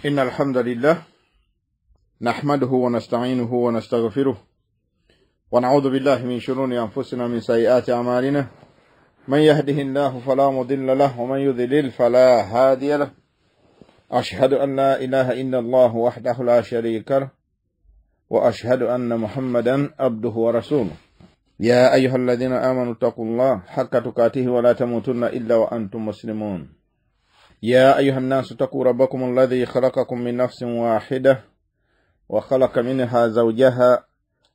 إن الحمد لله نحمده ونستعينه ونستغفره ونعوذ بالله من شرور أنفسنا من سيئات أعمالنا من يهده الله فلا مضل له ومن يضلل فلا هادي له أشهد أن لا إله إلا الله وحده لا شريك له وأشهد أن محمدا عبده ورسوله يا أيها الذين آمنوا اتقوا الله حق تقاته ولا تموتن إلا وأنتم مسلمون يا أيها الناس اتقوا ربكم الذي خلقكم من نفس واحدة وخلق منها زوجها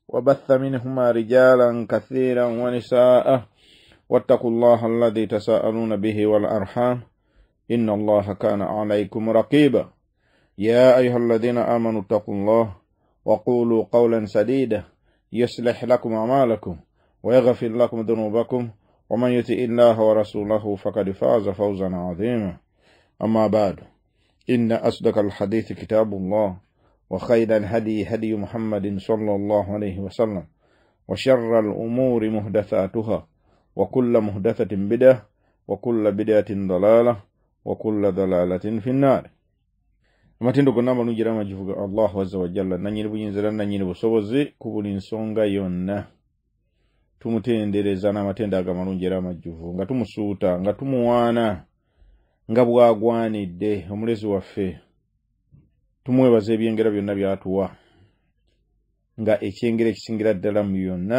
وبث منهما رجالا كثيرا ونساء واتقوا الله الذي تساءلون به والأرحام إن الله كان عليكم رقيبا يا أيها الذين آمنوا اتقوا الله وقولوا قولا سديدا يصلح لكم أعمالكم ويغفر لكم ذنوبكم ومن يطع الله ورسوله فقد فاز فوزا عظيما أما بعد إن أصدق الحديث كتاب الله وخير الهدي هدي محمد صلى الله عليه وسلم وشر الأمور محدثاتها وكل محدثة بدعة وكل بدعة ضلالة وكل ضلالة في النار Matindo kunamba nujira majivuga Allah azza wa jalla nanyiri buyinzira nanyiri busobozi kubuli nsonga yonna tumutendereza n'amatenda agamalungira majivu nga tumusuuta nga tumuwaana nga bwagwanidde omulezi waffe tumwebaza ebyengera byonna byatuwa nga ekyengera ekisingira ddala mu byonna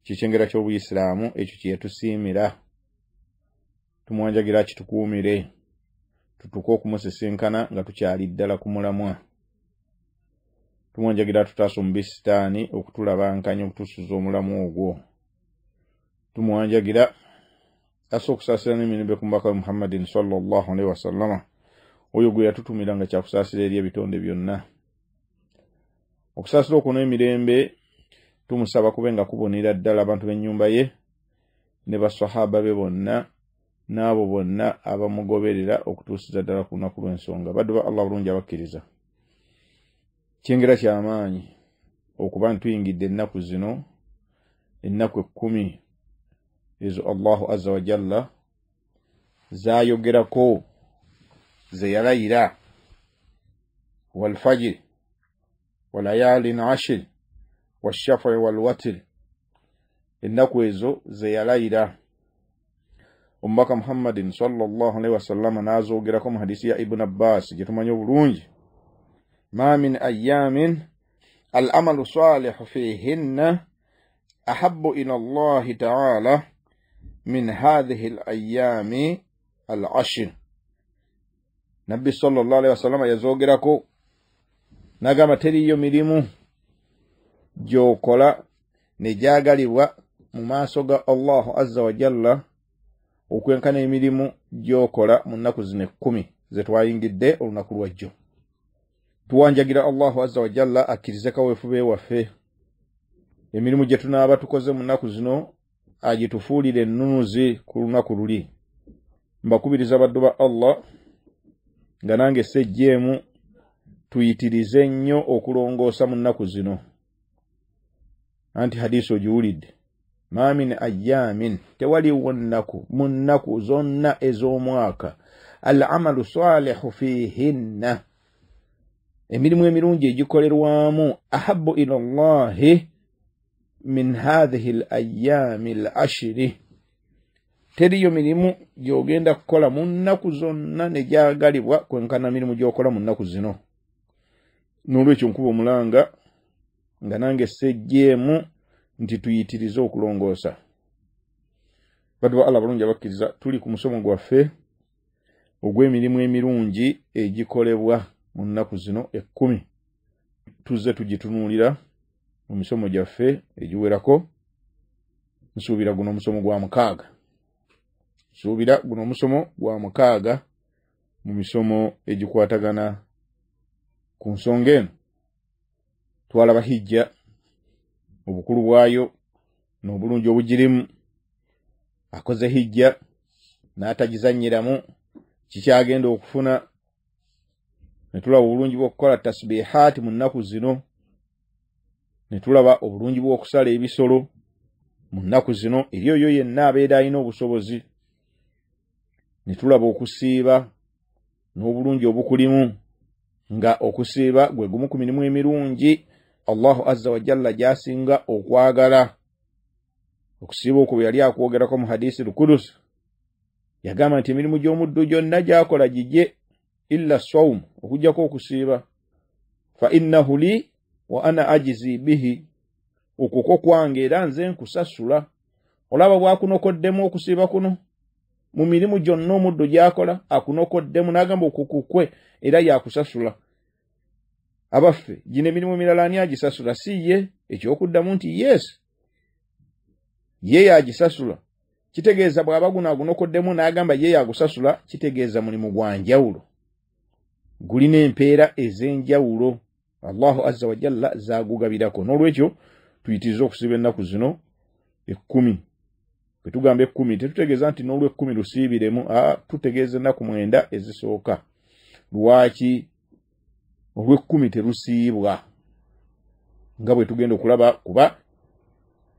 kikyengera ky'obuyisiraamu ekyo kye tusiimira tumwanjagira kitukuumire tutuka okumusisinkana nga tukyali ddala ku mulamwa tumwanjagira tutaasa omubisitaani okutulabankanya okutusuza omulamu ogwo tumwanjagira asa okusaasira n'emirembe ku mubaka wa Muhammadin sallallahu alaihi wasallama oyo gwe yatutumira nga kyakusaasira eri ebitonde byonna okusaasira okwo n'emirembe tumusaba kube nga kubonera ddala abantu b'ennyumba ye ne basahaba be bonna n'abo bonna abamugoberera okutuusiza ddala ku lunaku lw'ensonga baddu ba Allah bulungi abakkiriza kyengera ky'amaanyi okuba ntuyingidde ennaku zino ennaku 10 ezo Allahu azza wa jalla zayogerako ze yalayira wal fajr wal layalin ashr wash-shaf'i wal watr ennaku ezo ze yalayira Ummaka Muhammadin sallallahu alaihi wasallam nazogerako mu hadisi ya Ibn Abbas gitumanyi obulungi ma min ayyamin al-amalu salihu fihinna ahabbu ila Allah ta'ala min hadhihi al-ayyami al-ashr Nabbi sallallahu alaihi wasallam yazogerako nagamba teriyo mirimu gyokola ne jagalibwa mu maaso ga Allah azza wa jalla okwenkana emirimu gyokola mu nnaku zino 10 ze twayingidde olunaku lwajjo tuwanjagira Allahu azza wa jalla akkirize kaweefube waffe emirimu gye tunaaba tukoze mu nnaku zino agitufuulire ennunuzi ku lunaku luli mbakubiriza baddu ba Allah nga nange sejjeemu tuyitirize nnyo okulongoosa mu nnaku zino anti hadisi ogiwulidde ma min ayyamin tewaliwo nnaku mu nnaku zonna ez'omwaka al-amalu salihu fihinna emirimu emirungi egikolerwamu ahabbu ila Allahi min hadhihi al-ayyami al-ashri teriyo mirimu gyogenda kukola mu nnaku zonna ne gyagalibwa kwenkana mirimu gyokola mu nnaku zino n'olwekyo nkuba omulanga nga nange sejjeemu nti tuyitirize okulongoosa baddu ba Allah bulungi abakkiriza tuli ku musomo gwaffe ogw'emirimu emirungi egikolebwa mu nnaku zino 10 tuzze tugitunuulira mu misomo gyaffe egiwerako nsuubira guno omusomo gwa mukaaga mu misomo egikwatagana ku nsonga eno twalaba hijja obukulu bwayo n'obulungi obugirimu akoze hijja n'atagizannyiramu kikyagenda okufuna ne tulaba obulungi bw'okukola tasbihaati mu nnaku zino ne tulaba obulungi bw'okusala ebisolo mu nnaku zino eri oyo yenna abeera alina obusobozi ne tulaba okusiiba n'obulungi obukulimu nga okusiiba gwe gumu ku mirimu emirungi Allahu azza wa jalla jasinga okwagala. Okusiiba okwo yali akwogerako mu hadisi al-Qudus yagamba nti emirimu gy'omuddu gyonna gyakola gijje illa sawm, okujjako okusiiba. Fa innahu li wa ana ajizi bihi, okuko kwange era nze nkusasula. Olaba bwakunokoddemu okusiiba kuno mu mirimu gyonna omuddu gyakola, akunokoddemu n'agamba okukukwe era yakusasula. Abaffe gino emirimu emirala ani agisasula? Si ye. Ekyokuddamu nti yes, ye yagisasula. Kitegeeza bw'aba guno agunokoddemu n'agamba ye yagusasula, kitegeeza mulimu gwa njawulo, gulina empeera ez'enjawulo. Allahu azza wa jalla zaagugabirako. N'olwekyo tuyitiriza okusiiba ennaku zino 10. Bwe tugamba 10 tetutegeeza nti n'olw'10 lusiibiremu, tutegeeza ennaku 9 ezisooka. Lwaki? Olw'10 terusiibwa nga bwe tugenda okulaba, kuba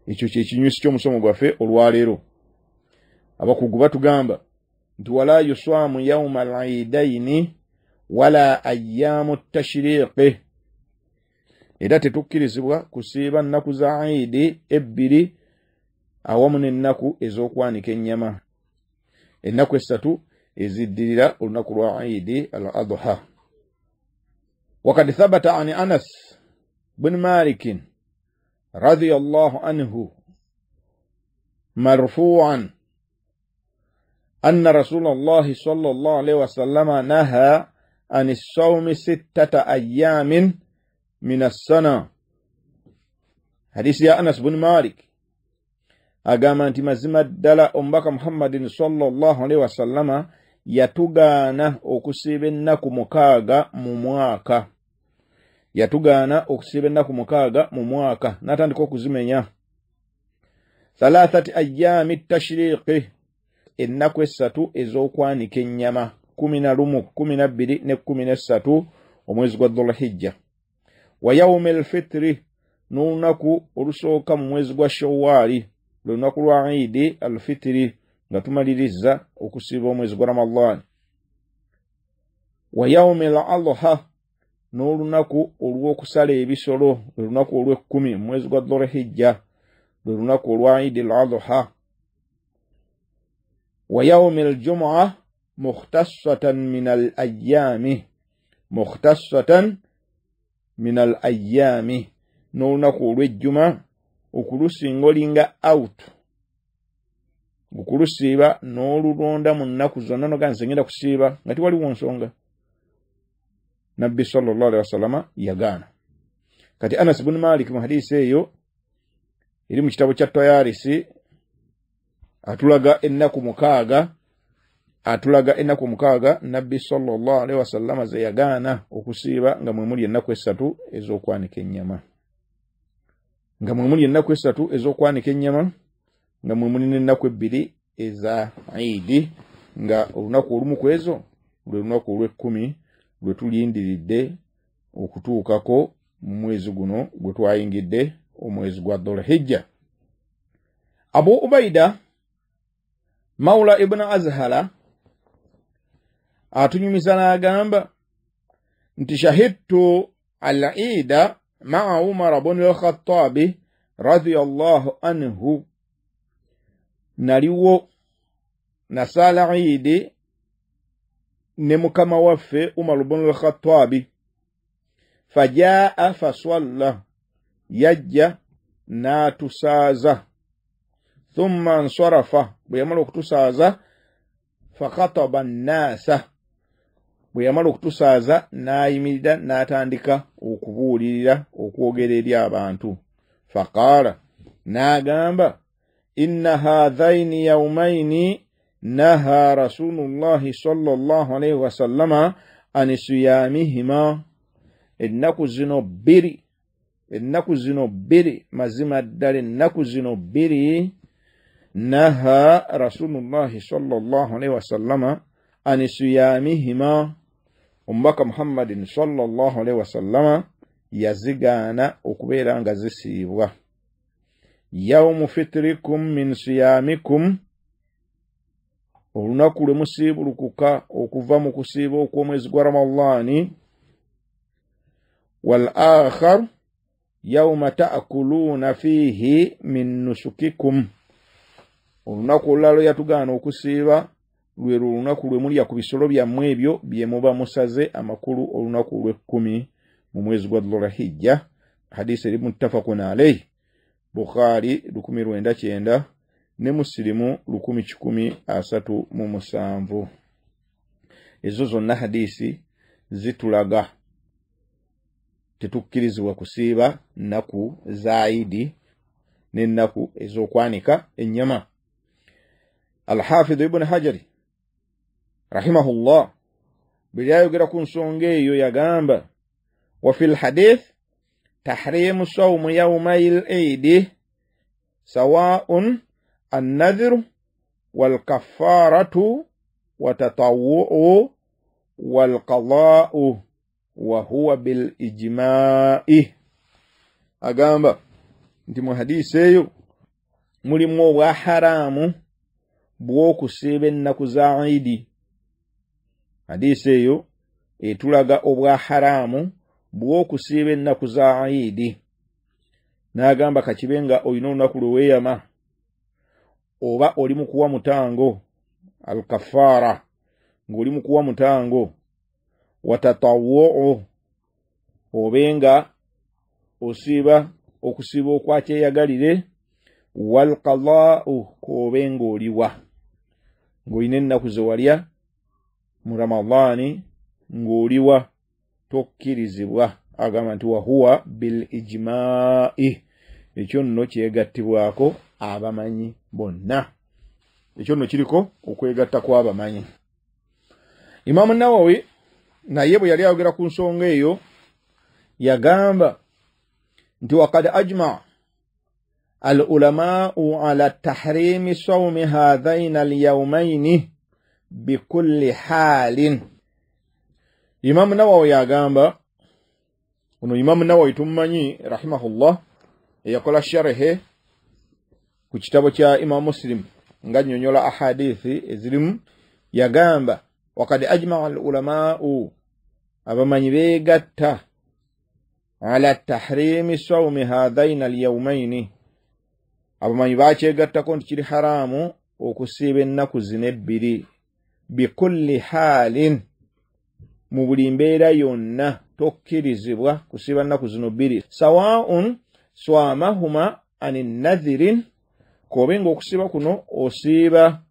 ekyo kyekinyusi ky'omusomo gwaffe olwaleero. Abakugu batugamba nti wala yuswamu yawma al-iidaini wala ayyamu tashriqi, era tetukkirizibwa kusiiba nnaku za Eid ebbiri awamu n'ennaku ez'okwanika ennyama, ennaku 3 eziddirira olunaku lwa Eid al-Adha. وقد ثبت عن أنس بن مالك رضي الله عنه مرفوعا أن رسول الله صلى الله عليه وسلم نهى عن الصوم 6 أيام من السنة. حديث يا أنس بن مالك agamba nti mazima ddala omubaka Muhammadin sallallahu alaihi wasallama yatugaana okusiiba ennaku 6 mu mwaka. Yatugaana okusiiba ennaku 6 mu mwaka, n'atandika okuzimenya. 3 ayyaami tashriqi, ennaku 3 ez'okwanika ennyama, 11, 12 ne 13 omwezi gwa Dhulhijja. Wa yawmil fitri, n'olunaku olusooka mu mwezi gwa Shawwali, lunaku lwa Eid al-Fitri, nga tumaliriza okusiiba omwezi gwa Ramadhan. Wa yawmil adha, n'olunaku olw'okusala ebisolo, lunaku olw'10 mu mwezi gwa Dhulhijja, lunaku olwa Eid al-Adha. Wa yawmil jumu'ah mukhtassatan min al-ayyami, mukhtassatan min al-ayyami, n'olunaku olw'ejjuma okulusinga olinga out, okulusiiba n'olulonda mu nnaku zonna noga nze ngenda kusiiba nga tiwaliwo nsonga. Nabbi sallallahu alaihi wasallama yagaana. Kati Anas ibn Malik mu hadisi eyo eri mu kitabo kya Tayarisi atulaga ennaku 6, Nabbi sallallahu alaihi wasallama ze yagaana okusiiba nga mwe muli ennaku 3 ez'okwanika ennyama. Nga mwe muli ennaku 3 ez'okwanika ennyama, nga mwe muli n'ennaku 2 eza Eid, nga olunaku olumu ku ezo lwe lunaku olw'10 lwe tulindiridde okutuukako mu mwezi guno gwe twayingidde, omwezi gwa Dhulhijja. Abu Ubaida Mawla ibn Azhala atunyumiza n'agamba nti shahidtu al-Eid ma'a Umar ibn al-Khattab radiyallahu anhu, naliwo nasala Eid ne mukama waffe Umar ibn al-Khattab. Fajaa faswalla, yajja n'atusaaza. Thumma nsarafa, bwe yamala okutusaaza, fakhataba an-naasa, bwe yamala okutusaaza n'ayimirira n'atandika okubuulirira, okwogera eri abantu. Faqaala, n'agamba, inna haadhaini yawmaini naha rasulullahi sallallahu alaihi wasallama an siyamihima, ennaku zino bbiri, mazima ddala ennaku zino bbiri, naha rasulullahi sallallahu alaihi wasallama an siyamihima, omubaka Muhammadin sallallahu alaihi wasallama yazigaana okubeera nga zisiibwa. Yawmu fitrikum min siyamikum, olunaku lwe musiibulukuka okuva mu kusiiba okw'omwezi gwa Ramadhaani, والآخر يوم تأكلون فيه من نسككم olunaku olulala yatugaana okusiiba lwe lunaku lwe mulya ku bisolo byammwe ebyo bye muba musaze amakulu olunaku olw'ekkumi mu mwezi gwa Dhulhijja. Hadisi eri muttafaqun alayhi, Bukhari 1909 ne Muslimu 1137. Ezo zonna hadisi zitulaga tetukkirizibwa kusiiba nnaku zaidi n'ennaku ez'okwanika ennyama. Al-Hafidh Ibn Hajar rahimahullah bwe yayogera ku nsonga eyo yagamba wa fil hadith tahrimu sawmu yawmayil eid sawa'un an-nadhru wal kaffaratu wa tatawwu'u wal qada'u wa huwa bil ijma'i. Agamba nti mu hadisi eyo mulimu obwa haramu bw'okusiiba ennaku za Eid. Hadisi eyo etulaga obwa haramu bw'okusiiba ennaku za Eid. N'agamba kakibe nga olina olunaku lwe weeyama oba oli mu kuwa mutango al-kaffara, ng'oli mu kuwa mutango, watatawwu'u obenga osiiba okusiiba okwa kyeyagalire, wal qadaa'u obenga oliwa ng'olina ennaku ze walya mu Ramadhaani ng'oliwa tokkirizibwa. Agamba nti wa huwa bil ijma'i, ekyo nno kyegattibwako abamanyi bonna, ekyo nno kiriko okwegatta kw'abamanyi. Imam Nawawi naye bwe yali ayogera ku nsonga eyo yagamba nti waqad ajma al-ulama'u ala tahrimi sawmi hadhaina al-yawmayn bikulli halin. Imam Nawawi yagamba, ono Imam Nawawi tummanyi rahimahullah eyakola sharhe ku kitabo kya Imam Muslim nga nnyonnyola ahadithi ezirimu, yagamba waqad ajma al-ulama'u abamanyi beegatta ala tahrimi sawmi hadhaina al-yawmayn, abamanyi bakyegattako nti kiri haramu okusiiba ennaku zino ebbiri, bikulli halin, mu buli mbeera yonna tokkirizibwa kusiiba ennaku zino bbiri, sawa'un swamahuma anin nadhirin, kobenga okusiiba kuno osiiba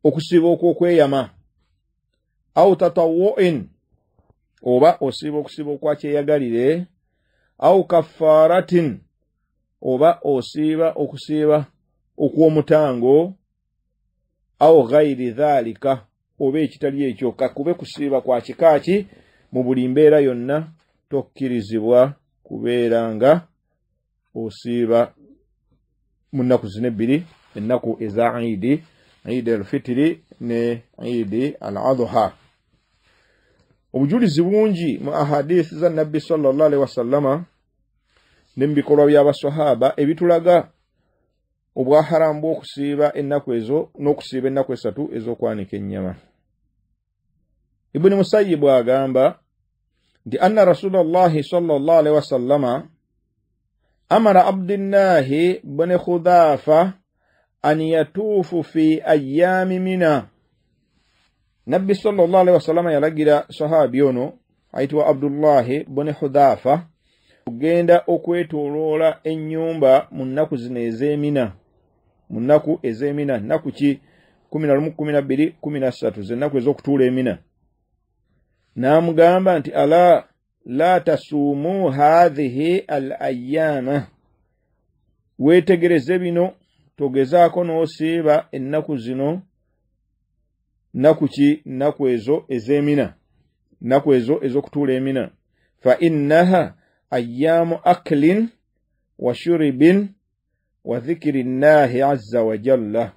okusiiba okw'okweyama, au tatawwu'in oba osiiba okusiiba okwa kyeyagalire, au kaffaratin oba osiiba okusiiba okw'omutango, au ghairi dhalika oba ekitali ekyo, kakube kusiiba kwa kikaaki, mu buli mbeera yonna tokkirizibwa kubeera nga osiiba mu nnaku zino ebbiri, ennaku eza Eid, Eid al-Fitri ne Eid al-Adha. Obujulizi bungi mu ahadith za Nabbi sallallahu alaihi wasallama ne mu bikolwa by'abasahaba ebitulaga obwa haramu bw'okusiiba ennaku ezo n'okusiiba ennaku esatu ez'okwanika ennyama. Ibn Musayyib agamba nti anna Rasulullahi sallallahu alaihi wasallama amara Abdillahi ibn Khudhafa an yatuufu fi ayyaami Mina. Nabbi sallallahu alaihi wasallama yalagira sahabi ono ayitibwa Abdullahi ibn Khudhafa kugenda okwetooloola ennyumba mu nnaku zino ez'Emina, mu nnaku ez'Emina, nnaku ki 11, 12, 13 z'ennaku ez'okutuula Emina. N'amugamba nti ala la tasuumu hadhihi al-ayyaama, weetegereze bino, togezaako n'osiiba ennaku zino, nnaku ki? Nnaku ezo ez'Emina, nnaku ezo ez'okutuula Emina. Fa innaha ayyaamu aklin wa shuribin wa dhikri llahi azza wa jalla,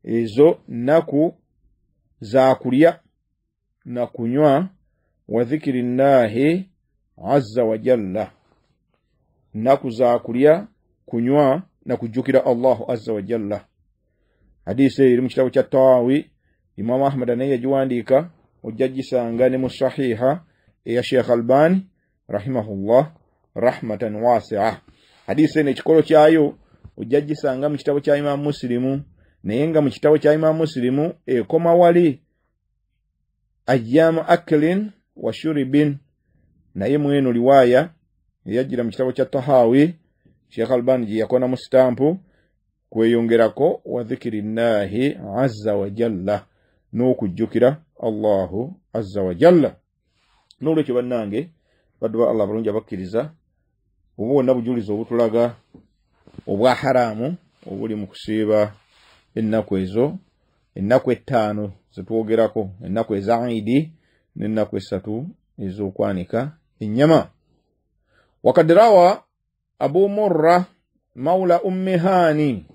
ezo nnaku za kulya na kunywa, wa dhikri llahi azza wa jalla, nnaku za kulya, kunywa na kujjukira Allahu azza wa jalla. Hadisi eri mu kitabo kya Tawawi, Imam Ahmad naye yagiwandiika, ojja gisanga ne mu sahiha eya Sheikh Albani rahimahullah rahmatan wasi'a. Hadisi ene kikolo kyayo ojjajisanga mu kitabo kya Imam Muslimu, naye nga mu kitabo kya Imam Muslimu ekoma wali ayyamu aklin wa shuribin, naye mweno riwaya yajira mu kitabo kya Tahawi Sheikh Albani gye yakona mu stampu kweyongerako wa dhikrillahi azza wa jalla, n'okujjukira Allahu azza wa jalla. N'olwekyo bannange badduwa Allah bulungi abakkiriza obwonna bujulizo obutulaga obwa haramu obuli mu kusiiba ennaku ezo, ennaku 5 zetwogerako, ennaku eza Eid n'ennaku 3 ez'okwanika ennyama. Wakad rawa Abu Murra mawla Ummi Hani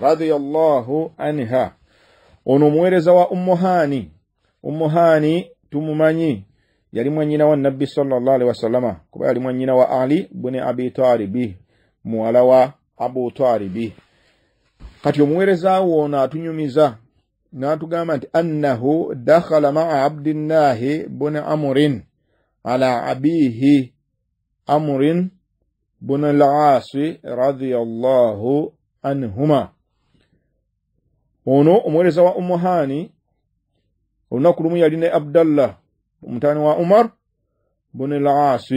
radiyallahu anha, ono muweereza wa Ummu Hani tumumanyi yali mwanyina wa Nabbi sallallahu alaihi wasallama, kuba yali mwanyina wa Ali ibn Abi Talib, muwala wa Abu Talib. Kati omuweereza ono atunyumiza n'atugamba nti annahu dakhala ma'a Abdullah ibn Amr ala abihi Amr ibn al-As radiyallahu anhuma. Ono omuweereza wa Ummu Hani olunaku lumu yali ne Abdallah omutani wa Umar ibn al-As,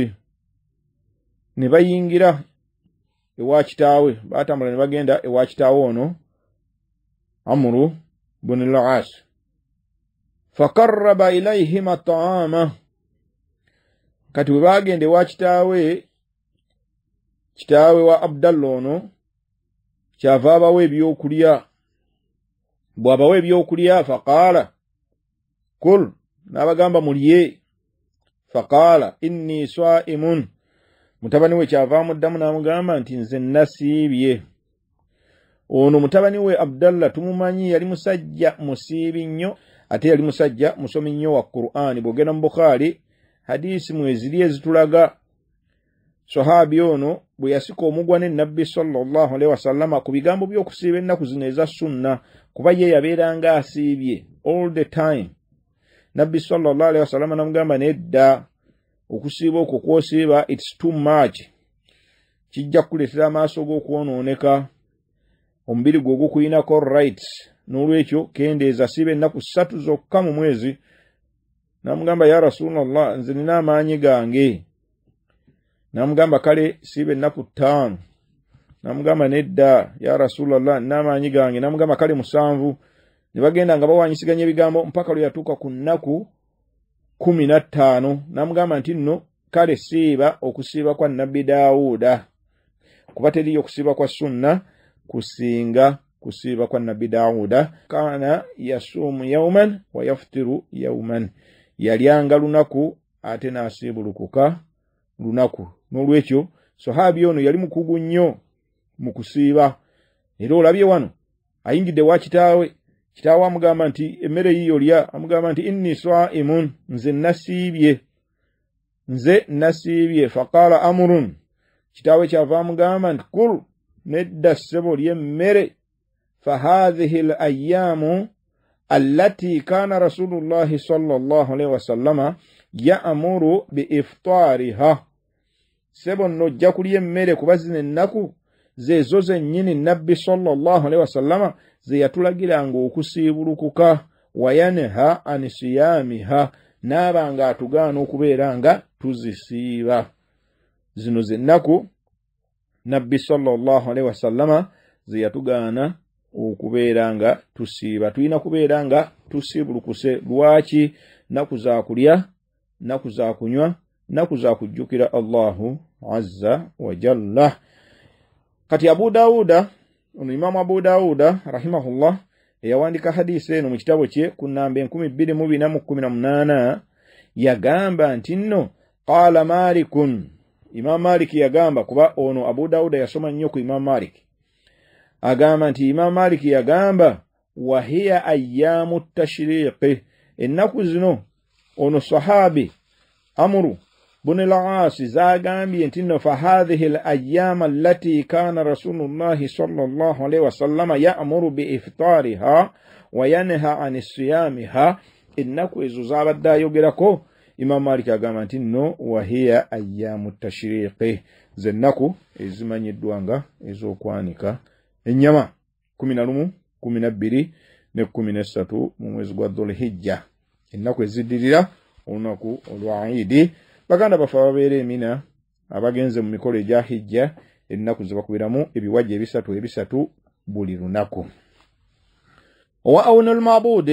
ne bayingira ewa kitaawe, batambula ne bagenda ewa kitaawe ono Amr ibn al-As. Fakarraba ilayhim at-ta'ama, kati bwe bagenda ewa kitaawe wa Abdallah ono kyava abawa ebyokulya. Bw'abawa ebyokulya faqala kul, n'abagamba mulye. Faqala inni swa'imun, mutabani we kyava muddamu n'amugamba nti nze nasiibye. Ono mutabani we Abdallah tumumanyi yali musajja musiibi nnyo, ate yali musajja musomi nnyo wa Qur'ani. Bw'ogenda mu Bukhari hadisi mweziri ezitulaga sahabi ono bwe yasika omugwa ne Nabbi sallallahu alaihi wasallama ku bigambo by'okusiiba ennaku zino eza sunna, kuba ye yabeeranga asiibye all the time. Nabbi sallallahu alaihi wasallama namugamba nedda, okusiiba okwo kwosiiba it's too much, kijja kukuleetera amaaso g'okwonooneka, omubiri gwo gukuyinako rights, n'olwekyo kendeeza siiba ennaku 3 zokka mu mwezi. Namugamba ya Rasulullah, nze nina amaanyi gange. Namugamba kale siiba ennaku 5. Namugamba nedda ya Rasulullah, nina amaanyi gange. Namugamba kale 7. Ne bagenda nga bawanyisiganya ebigambo mpaka lwe yatuuka ku nnaku 15. Namugamba nti nno kale siiba okusiiba kwa Nabbi Daawuda, kuba teriyo okusiiba kwa sunna kusinga kusiiba kwa Nabbi Daawuda. Kana yasuumu yawman wa yaftiru yawman, yalyanga lunaku ate n'asiibulukuka lunaku. N'olwekyo sahabi ono yali mukugu nnyo mu kusiiba. Era olabye wano ayingidde wa kitaawe, kitaawe amugamba nti emmere yiyo lya, amugamba nti inni swa'imun, nze nasiibye. Faqala Amrun, kitaawe kyava amugamba nti kul, nedda ssebo ly'emmere. Fahadhihi al-ayyamu allati kana Rasulullahi sallallahu alaihi wasallama ya'muru biiftariha, sebo nno ojja kulya emmere kuba zino ennaku zeezo zennyini Nabbi sallallahu alaihi wasallama ze yatulagiranga okusiibulukuka. Wayanha an siyamiha, n'abanga atugaana okubeera nga tuzisiiba. Zino zennaku Nabbi sallallahu alaihi wasallama ze yatugaana okubeera nga tusiiba. Tulina kubeera nga tusiibulukuse. Lwaki? Nnaku za kulya, nnaku za kunywa, nnaku za kujjukira Allahu azza wa jalla. Kati Abu Dawuda, ono Imamu Abu Dawuda rahimahullah, eyawandika hadisi eno mu kitabo kye ku nnamba 2418, yagamba nti nno qala Malikun, Imam Malik yagamba, kuba ono Abu Dawuda yasoma nnyo ku Imam Malik. Agamba nti Imam Malik yagamba wa hiya ayyamu tashriqi, ennaku zino ono sahabi Amru ibn al-As zagambye nti nno fa hadhihi al-ayyam allati kana Rasulullah sallallahu alaihi wasallam ya'muru bi iftariha wa yanha an siyamiha, ennaku ezo zabadde ayogerako Imam Malik agamba nti no wahiya ayyamu tashriqi zennaku ezimanyiddwa nga ez'okwanika ennyama 11, 12 ne 13 mu mwezi gwa Dhulhijja, ennaku eziddirira olunaku olwa Eid. Baganda bafe ababeera Emina abagenze mu mikolo egya Hijja ennaku zibakubiramu ebiwajja ebisatu buli lunaku. Owa Awnul Ma'bud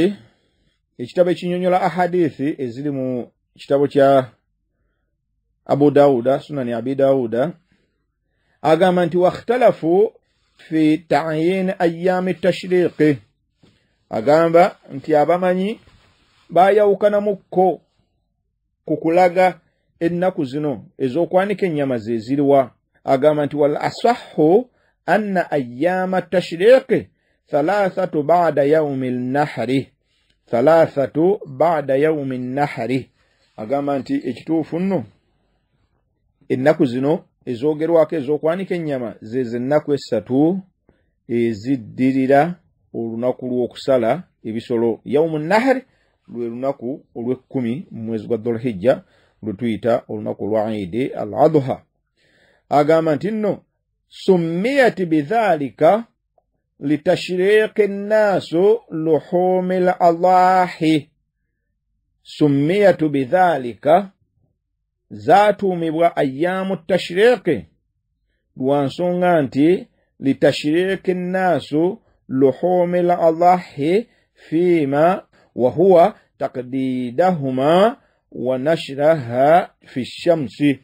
ekitabo ekinyonyola ahadithi eziri mu kitabo kya Abu Dawuda, Sunani Abi Dawuda, agamba nti wakhtalafu fi ta'yin ayyam at-tashriq, agamba nti abamanyi bayawukanamukko ku kulaga ennaku zino ez'okwanika ennyama ze ziriwa. Agamba nti wal asahhu anna ayyam at-tashriq 3 ba'da yawm an-nahri, 3 ba'da yawm an-nahri. Agamba nti ekituufu nno ennaku zino ezoogerwako ez'okwanika ennyama ze ennaku 3 eziddirira olunaku lw'okusala ebisolo. Yawm an-nahri lwe lunaku olw'ekkumi mu mwezi gwa Dhulhijja lwe tuyita olunaku lwa Eid al-Adha. Agamba nti nno summiyat bidhalika litashriqi an-nasu luhumil adahi, summiyat bidhalika zatuumibwa ayyamu tashriqi lwa nsonga nti litashriqi an-nasu luhumil adahi fima wa huwa taqdidahuma wa nashraha fi shamsi.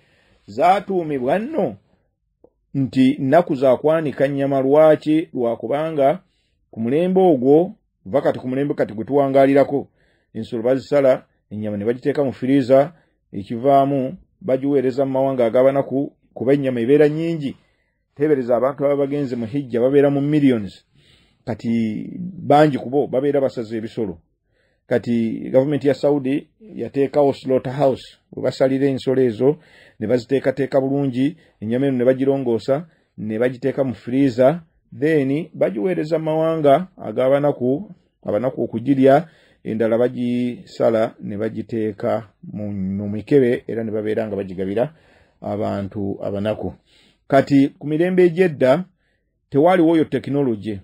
Zatuumibwa nno nti nnaku za kwanika nnyama. Lwaki? Lwakubanga ku mulembe ogwo vakati ku mulembe kati gwe tuwangalirako ensolo bazisala ennyama ne bagiteeka mu firiza, ekivaamu bagiweereza mu mawanga ag'abanaku kuba ennyama ebeera nnyingi. Tebereza abantu aba bagenze mu Hijja babeera mu millions, kati bangi kubo babeera basaze ebisolo. Kati government ya Saudi yateekawo slaughterhouse we basalira ensolo ezo ne baziteekateeka bulungi, ennyama eno ne bagirongoosa ne bagiteeka mu freezer, then bagiweereza mu mawanga ag'abanaku okugirya, endala bagisala ne bagiteeka mu mikebe era ne babeera nga bagigabira abantu abanaku. Kati ku mirembe egy'edda tewaaliwo oyo technology.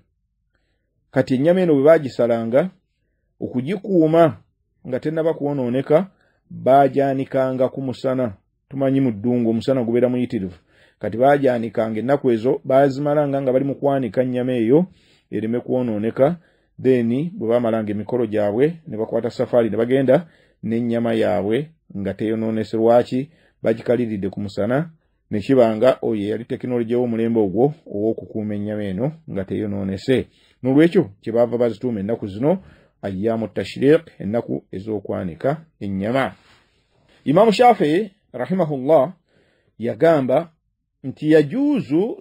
Kati ennyama eno bwe bagisalanga okugikuuma nga tennaba kwonooneka bajaanikanga ku musana. Tumanyi mu ddungu omusana gubeera muyitirivu. Kati bajaanikanga ennaku ezo bazimalanga nga bali mu kwanika nnyama eyo ereme kwonooneka, then bwe bamalanga emikolo gyabwe ne bakwata safari ne bagenda n'ennyama yaabwe nga teyonoonese. Lwaki? Bagikaliridde ku musana ne kibanga oyo yali tekinologiya w'omulembe ogwo ow'okukuuma ennyama eno nga teyonoonese. N'olwekyo kyebaava bazituuma ennaku zino ayyamu tashriq, ennaku ez'okwanika ennyama. Imam Shafi'i rahimahullah yagamba nti yajuzu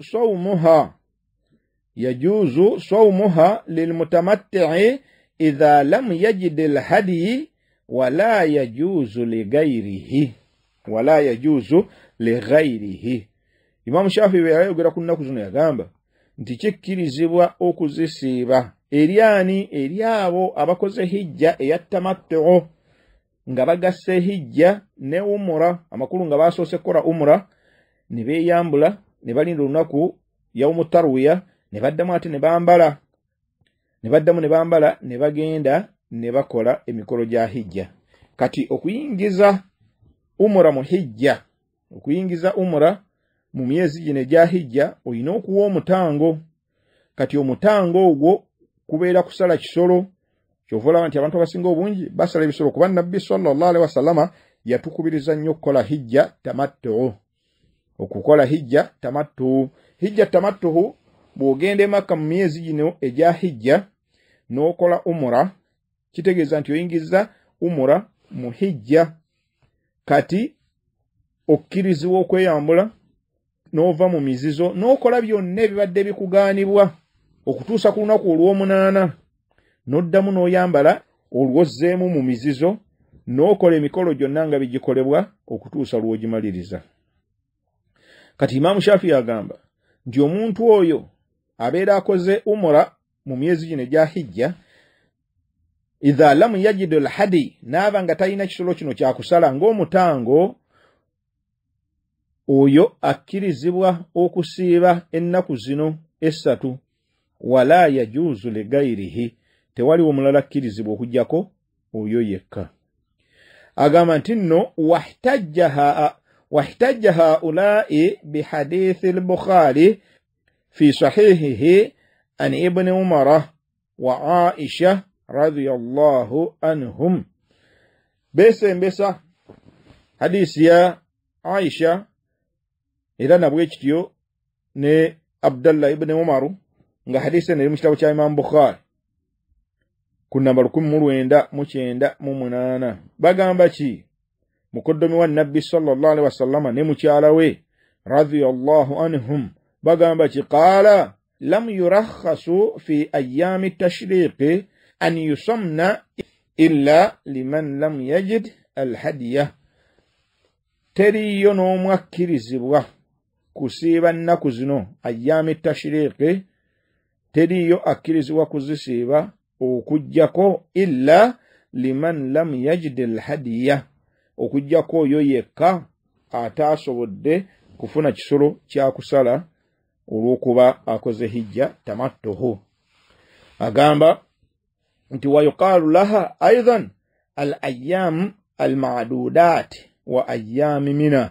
sawmuha lilmutamatti'i idha lam yajid alhadi wala yajuzu lighairihi. Imam Shafi'i yayogera ku nnaku zino yagamba nti kikkirizibwa okuzisiiba eri abo abakoze hijja eyatamattu nga bagasse hijja ne umura, amakulu nga basoose kola umura ne beeyambula ne balinda olunaku yawmu tarwiya ne baddamu ate ne bambala ne bagenda ne bakola emikolo gya hijja. Kati okuyingiza umura mu hijja, okuyingiza umura mu myezi gino egya hijja olina okuwa omutango. Kati omutango ogwo kubeera kusala kisolo. Kyovola nti abantu abasinga obungi basala ebisolo kuba Nabbi sallallahu alaihi wasallama yatukubiriza nnyo okukola hijja tamattu. Okukola hijja tamattu. Hijja tamattu bw'ogenda e Makka mu myezi gino egya hijja n'okola umura, kitegeeza nti oyingiza umura mu hijja. Kati okkirizibwa okweyambula n'ova mu mizizo n'okola byonna ebibadde bikugaanibwa okutuusa ku lunaku olw'omunaana, n'oddamu n'oyambala olwozzeemu mu mizizo n'okola emikolo gyonna nga bigikolebwa okutuusa lw'ogimaliriza. Kati Imam Shafi'i agamba nti omuntu oyo abeera akoze umura mu myezi gino egya hijja idha lam yajid alhadi naba nga talina kisolo kino kyakusala ng'omutango oyo akkirizibwa okusiiba ennaku zino essatu wala yajuzu ligairihi tewali omulala akkirizibwa okujjako oyo yekka. Agamba nti nno wahtajja haulai bihadithi al-Bukhari fi sahihihi an ibn Umar wa Aisha radiyallahu anhum. Besembesa hadisi ya Aisha era nabwe kityo ne Abdullah ibn Umar nga hadisi ne mu kitabo kya Imam Bukhari ku namba 1998 bagamba ki mukoddomi wa Nabbi sallallahu alaihi wasallam ne mukyala we radiyallahu anhum bagamba ki qala lam yurakhasu fi ayyam at-tashriq an yusamna illa liman lam yajid al-hadiyah. Teriyo n'omwakkirizibwa kusiiba nnaku zino ayyami tashriqi teriyo akkirizibwa kuzisiiba okujjako illa liman lam yajid alhadiya okujjako oyo yekka ataasobodde kufuna kisolo kyakusala olw'okuba akoze hijja tamattuhu. Agamba nti wayuqaalu laha aidan al ayyam al ma'dudat wa ayyami mina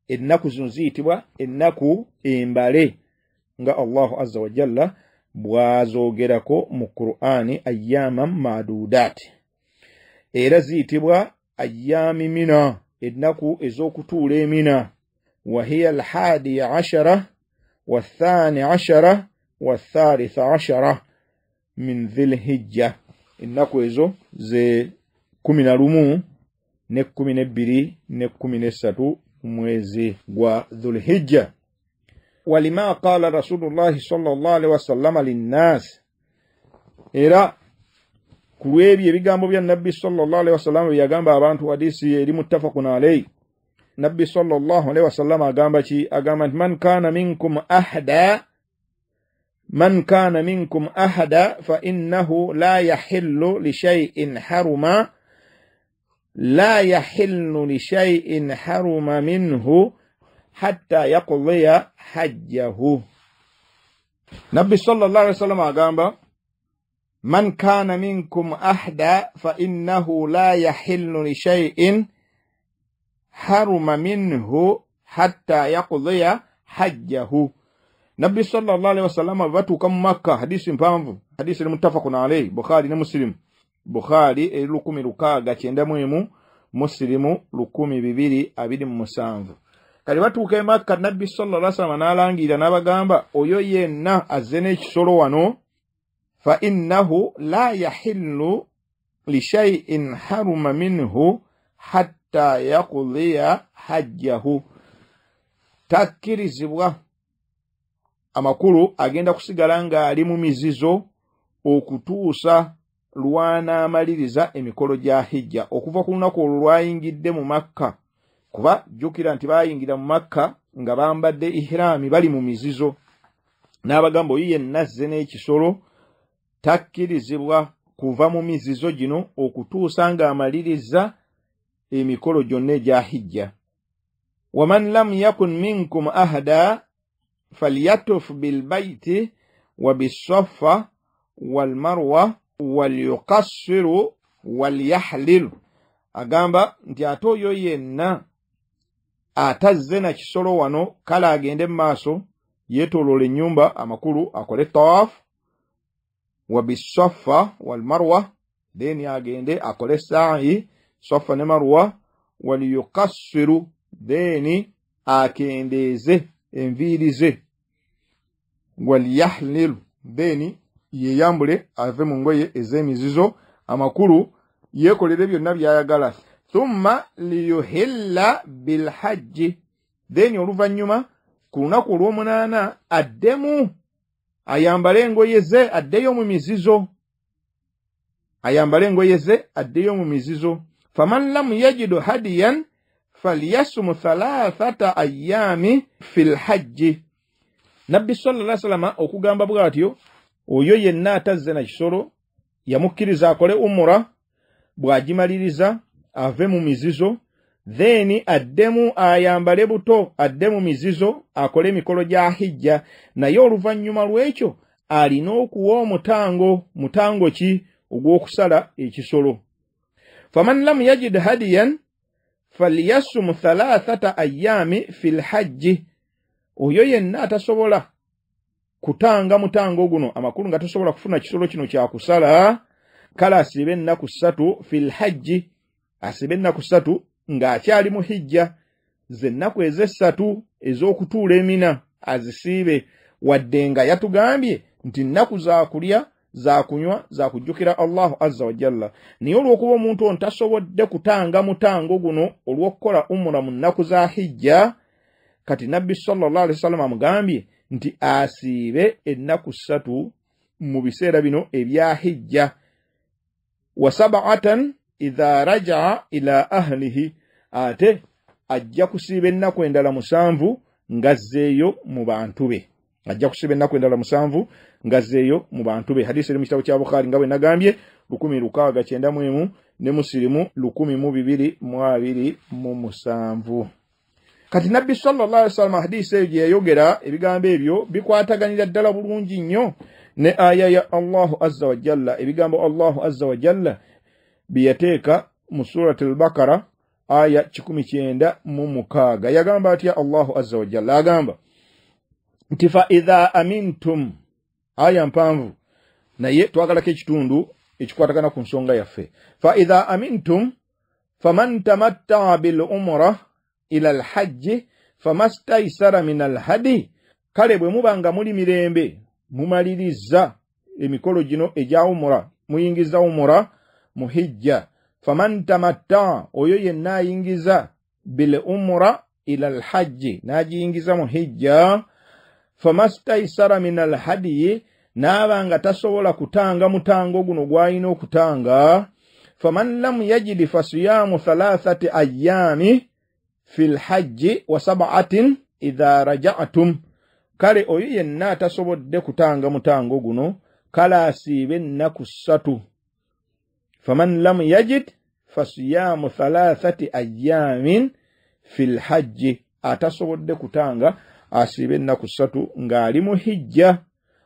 ennaku zino ziyitibwa ennaku embale nga Allahu azza wa jalla bwazoogerako mu Qur'ani ayyama ma'dudat era ziyitibwa ayyami mina ennaku ez'okutuula emina wa hiya al-hadi 'ashara wa thani 'ashara wa thalith 'ashara min dhil hijja ennaku ezo ze 11 ne 12 ne 13 mwezi gwa Dhulhijja. Walima qala Rasulullah sallallahu alaihi wasallam linnas era kulwebi ebigambo bya Nabbi sallallahu alaihi wasallam yagamba abantu hadisi eri muttafaqun alayhi. Nabbi sallallahu alaihi wasallam agamba ki agamba man kana minkum ahada fa innahu la yahillu li shay'in haruma لا يحل لشيء حرم منه حتى يقضي حجه. نبي صلى الله عليه وسلم أقام من كان منكم أحدا فإنه لا يحل لشيء حرم منه حتى يقضي حجه. نبي صلى الله عليه وسلم باتو كم مكة حديث مفهوم حديث المتفق عليه بخاري ومسلم. Bukhari 1691 Muslimu 1227. Kali batuuka Makka Nabbi sallallahu alaihi wasallam n'alangira n'abagamba oyo yenna azze n'ekisolo wano fa innahu la yahillu li shay'in haruma minhu hatta yaqdiya hajjahu. Takkirizibwa amakulu agenda kusigala nga ali mu mizizo okutuusa lwana amaliriza emikolo gya hijja okuva ku lunaku olwayingidde mu Makka kuba jjukira nti bayingira mu Makka nga bambadde ihrami bali mu mizizo n'abagamba oyo yenna azze n'ekisolo takkirizibwa kuva mu mizizo gino okutuusa nga amaliriza emikolo gyonna egya hijja. waman lam yakun minkum ahada falyatuf bilbayti wa bissafa walmarwa walyuqassiru walyahlil. Agamba nti ate oyo yenna atazze na kisolo wano kale agende maaso yeetoloola ennyumba amakulu akole tawaf wa bissafa walmarwa then agende akole sa'i safa ne marwa walyuqassiru then akendeeze enviiri ze walyahlil then yeyambule ave mu ngoye ez'emizizo amakulu yeekolere byonna byayagala. Thumma liyuhilla bilhajji then oluvannyuma ku lunaku olw'omunaana addemu ayambale engoye ze addeyo mu mizizo faman lam yajidu hadiyan falyasum 3 ayyami fil hajji. Nabbi sallallahu alaihi wasallam okugamba bw'atyo oyo yenna atazze na kisolo yamukkiriza akole umura bwagimaliriza ave mu mizizo then addemu ayambale buto addemu mizizo akole mikolo gya hijja naye oluvannyuma lw'ekyo alina okuwa mutango ki ogw'okusala ekisolo faman lam yajid hadiyan falyasum 3 ayami fil hajji oyo yenna atasobola kutanga mutango guno amakulu nga tasobola kufuna kisolo kino kya kusala kala asibe ennaku 3 fil hajji asibe ennaku 3 ng'akyali mu hijja zennaku ez'essatu ez'okutuula emina azisiibe wadde nga yatugambye nti nnaku za kulya za kunywa za kujjukira Allahu azza wa jalla naye olw'okuba omuntu ono tasobodde kutanga mutango guno olw'okukola umura mu nnaku za hijja kati nabbi sallallahu alaihi wasallam amugambye nti asiibe ennaku 3 mu biseera bino ebya hijja wa 7 idha raja'a ila ahlihi ate ajja kusiiba ennaku endala 7 ngazzeeyo mu bantu be ajja kusiiba ennaku endala 7 ngazzeeyo mu bantu be hadisi eri mu kitabo kya Bukhari nga bwe nagambye 1691 ne Muslimu 1227 kati nabbi sallallahu alaihi wasallam hadisi eyo gye yayogera ebigambo ebyo bikwataganira ddala bulungi nnyo ne aya ya Allahu azza wa jalla ebigambo Allahu azza wa jalla biyateeka mu surati al-Baqara aya 19 yagamba atya Allahu azza wa jalla agamba nti fa idha amintum aya mpanvu naye twagalako ekitundu ekikwatagana ku nsonga yaffe fa idha amintum faman tamatta'a bil umra ila al hajji famastaysara min al hadi kale bwe mubanga muli mirembe mumaliriza emikolo gino egya umra muyingiza umra mu hijja faman tamatta'a oyo yenna ayingiza bil umra ila al hajji najiyingiza mu hijja famastaysara min al hadi nabanga tasobola kutanga mutango guno gwayina okutanga faman lam yajid fasiyamu 3 ayami fil hajji wa 7 idha raja'tum kale oyo yenna tasobodde kutanga mutango guno kala asibe ennaku 3 faman lam yajid fasiyamu 3 ayamin fil hajji atasobodde kutanga asibe ennaku 3 ng'ali mu hijja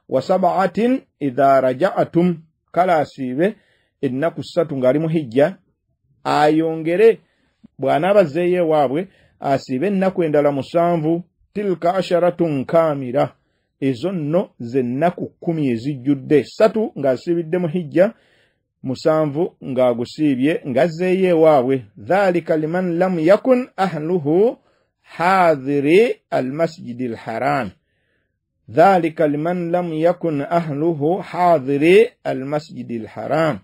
wa 7 idha raja'tum kala asibe ennaku 3 ng'ali mu hijja ayongere bw'anaaba zeeye waabwe asibe ennaku endala 7 tilka asharatun kamira ezo nno zennaku 10 ezijjudde 3 ng'asibidde mu hijja 7 ng'agusiibye ng'azzeeye waabwe dhalika liman lam yakun ahluhu hadhiri almasjidi alharam dhalika liman lam yakun ahluhu hadhiri almasjidi alharam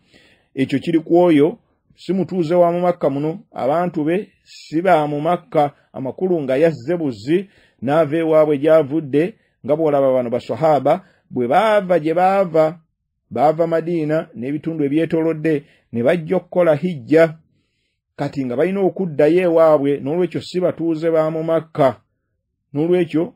ekyo kiri kwoyo simutuuze wa mu Makka muno abantu be siba mu Makka amakulu nga yazze buzi n'ava ewaabwe gy'avudde nga bw'olaba bano basahaba bwe baava gye baava Madina n'ebitundu ebyetoolodde ne bajja okukola hijja kati nga balina okuddayo ewaabwe n'olwekyo si batuuze ba mu Makka n'olwekyo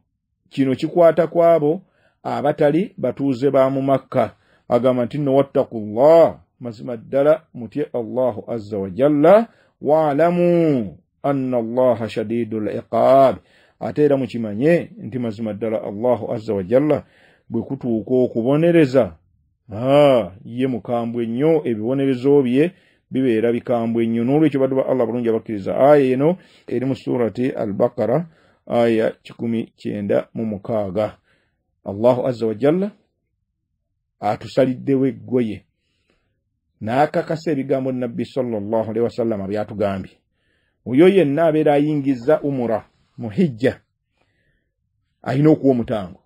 kino kikwata kwabo abatali batuuze ba mu Makka agamba nti nno wattaqullah mazima ddala mutye Allahu azza wa jalla wa'lamu anna Allaha shadidul iqab ate era mukimanye nti mazima ddala Allahu azza wa jalla bwe kutuuka okubonereza ye mukambwe nnyo ebibonerezo bye bibeera bikambwe nnyo n'olwekyo baddu ba Allah bulungi abakkiriza aya eno eri mu surati al-Baqara aya 19 Allahu azza wa jalla atusaliddewo eggoye n'akakasa ebigambo nabbi sallallahu alaihi wasallam byatugambye oyo yenna abeera ayingiza umura mu hijja alina okuwa mutango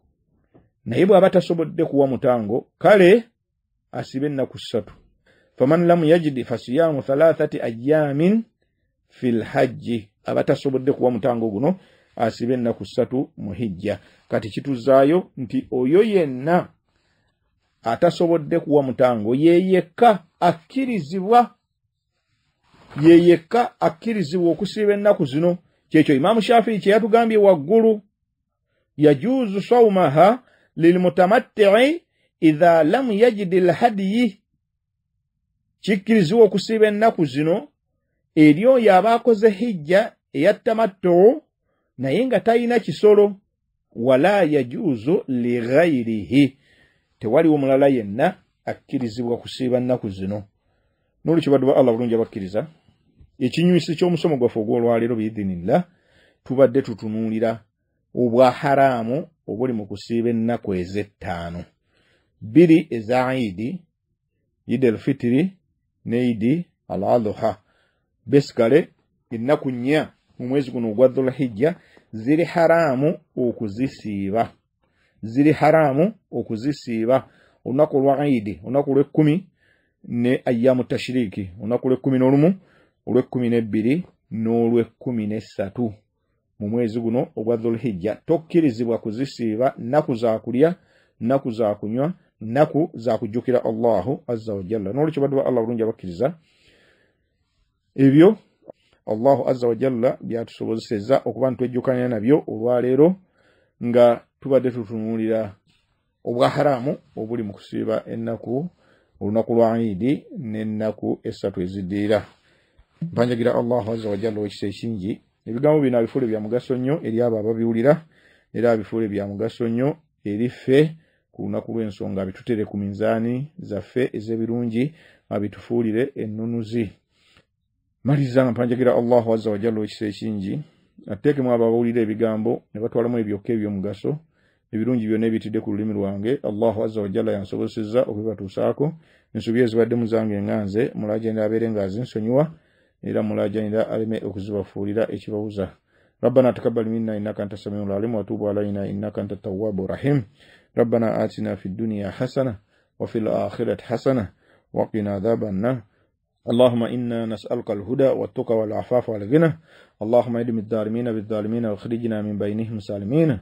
naye bw'aba tasobodde kuwa mutango kale asibe ennaku 3 faman lam yajid fasiyamu 3 ayamin fil hajji aba tasobodde kuwa mutango guno asibe ennaku 3 mu hijja kati kituzaayo nti oyo yenna atasobodde kuwa mutango yeyekka akkirizibwa okusiiba ennaku zino kyekyo Imaamu Shafii kye yatugambye waggulu yajuuzu sawmaha lilmutamatti'i idha lam yajid alhadiyi kikkirizibwa okusiiba ennaku zino eri oyo aba akoze hijja eyattamattu naye nga talina kisolo. Wala yajuuzu li ghayrihi, tewali omulala yenna akkirizibwa kusiiba nnaku zino. N'olwekyo baddu ba Allah bulungi abakkiriza, ekinyusi ky'omusomo gwaffe ogw'olwaleero biidhinillah tubadde tutunuulira obwa haraamu obuli mu kusiiba ennaku ez'ettaano, 2 eza Eid al-Fitri ne Eid al-Adha. Basically ennaku 4 mu mwezi guno ogwa Dhul-Hijja ziri haraamu okuzisiiba. Ziri haraamu okuzisiiba. Olunaku lwa Eid, olunaku lw'e10 ne ayyamu tashriki, olunaku lw'e11, olw'e12 n'olw'e13 mu mwezi guno ogwa Dhul-Hijja tokkirizibwa kuzisiiba nnaku za kulya, nnaku za kunywa, nnaku za kujjukira Allahu azza wa jalla. N'olwekyo baddu ba Allah bulungi abakkiriza, ebyo Allahu azza wa jalla byatusobozesezza okuba ntwejjukanya nabyo olwaleero nga tubadde tutunuulira obwa haraamu obuli mu kusiiba ennaku olunaku lwa Eid n'ennaku essatu eziddirira. Mpanjagira Allahu azza wa jalla w'ekisa ekingi ebigambo bino abifuule bya mugaso nnyo eri abo ababiwulira, era abifuule bya mugaso nnyo eri ffe ku lunaku lw'ensonga, abitutere ku minzaani zaffe ez'ebirungi, abitufuulire ennunuzi. Maliriza mpanjagira Allahu azza wa jalla w'ekisa ekingi ateekemu abo abawulira ebigambo ne batwalamu ebyokka eby'omugaso ebirungi byonna ebitidde ku lulimi lwange. Allahu azza wa jalla yansobozesezza okubibatuusaako. Ensobi ezibadde muzange enganze mulaajanira abeere ng'azinsonyiwa era mulaajanira aleme okuzibafuulira ekibawuza. ربنا تقبل منا إنك أنت السميع العليم وتوب علينا إنك أنت التواب الرحيم. ربنا آتنا في الدنيا حسنة وفي الآخرة حسنة وقنا عذاب النار. اللهم إنا نسألك الهدى والتقى والعفاف والغنى. اللهم اهد الظالمين بالظالمين واخرجنا من بينهم سالمين.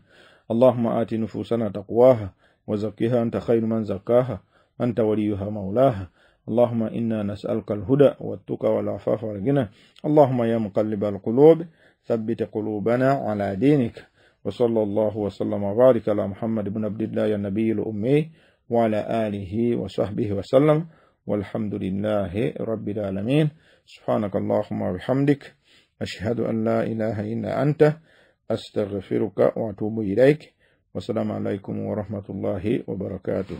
اللهم آت نفوسنا تقواها وزكها أنت خير من زكاها أنت وليها مولاها. اللهم إنا نسألك الهدى والتقى والعفاف والغنى. اللهم يا مقلب القلوب ثبت قلوبنا على دينك. وصلى الله وسلم وبارك على محمد بن عبد الله النبي الأمي وعلى آله وصحبه وسلم والحمد لله رب العالمين. سبحانك اللهم وبحمدك أشهد أن لا إله إلا أنت أستغفرك وأتوب إليك. والسلام عليكم ورحمة الله وبركاته.